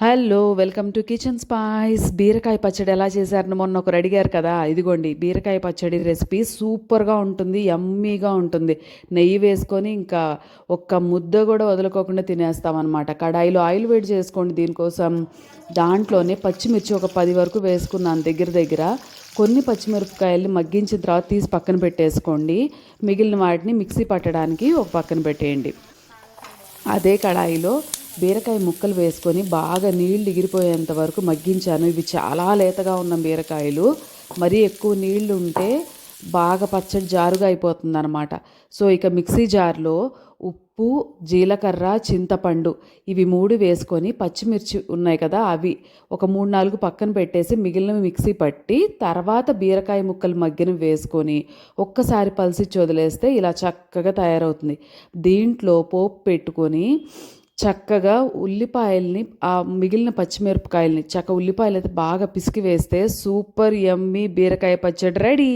Hello! Welcome to kitchen spice. బీరకాయ పచ్చడి ఎలా చేశారని మొన్న ఒకరు అడిగారు కదా! ఇదిగోండి బీరకాయ పచ్చడి రెసిపీ సూపర్‌గా ఉంటుంది. యమ్మీగా ఉంటుంది. నెయ్యి వేసుకొని ఇంకా ఒక్క ముద్ద కూడా వదులుకోకుండా తినేస్తామనమాట. కడాయిలో ఆయిల్ వేడి చేసుకోండి దీనికోసం. దాంట్లోనే పచ్చిమిర్చి ఒక 10 వరకు వేసుకున్నాను దగ్గర దగ్గర. కొన్ని పచ్చిమిరపకాయల్ని మగ్గించిన తర్వాత తీసి పక్కన పెట్టేసుకోండి. మిగిలిన వాటిని మిక్సీ పట్టడానికి ఒక పక్కన పెట్టేయండి. అదే కడాయిలో బీరకాయ ముక్కలు వేసుకొని బాగా నీళ్ళు ఎగిరిపోయేంత వరకు మగ్గించాను. ఇవి చాలా లేతగా ఉన్న బీరకాయలు. మరీ ఎక్కువ నీళ్లు ఉంటే బాగా పచ్చడి జారుగా అయిపోతుందన్నమాట. సో ఇక మిక్సీ జార్లో ఉప్పు, జీలకర్ర, చింతపండు ఇవి 3 వేసుకొని పచ్చిమిర్చి ఉన్నాయి కదా అవి ఒక 3, 4 పక్కన పెట్టేసి మిగిలినవి మిక్సీ పట్టి తర్వాత బీరకాయ ముక్కలు మగ్గినవి వేసుకొని ఒక్కసారి పల్సిచ్చి వదిలేస్తే ఇలా చక్కగా తయారవుతుంది. దీంట్లో పోపు పెట్టుకొని చక్కగా ఉల్లిపాయల్ని మిగిలిన పచ్చిమిరపకాయల్ని ఉల్లిపాయలు అయితే బాగా పిసికి వేస్తే సూపర్ యమ్మీ బీరకాయ పచ్చడి రెడీ.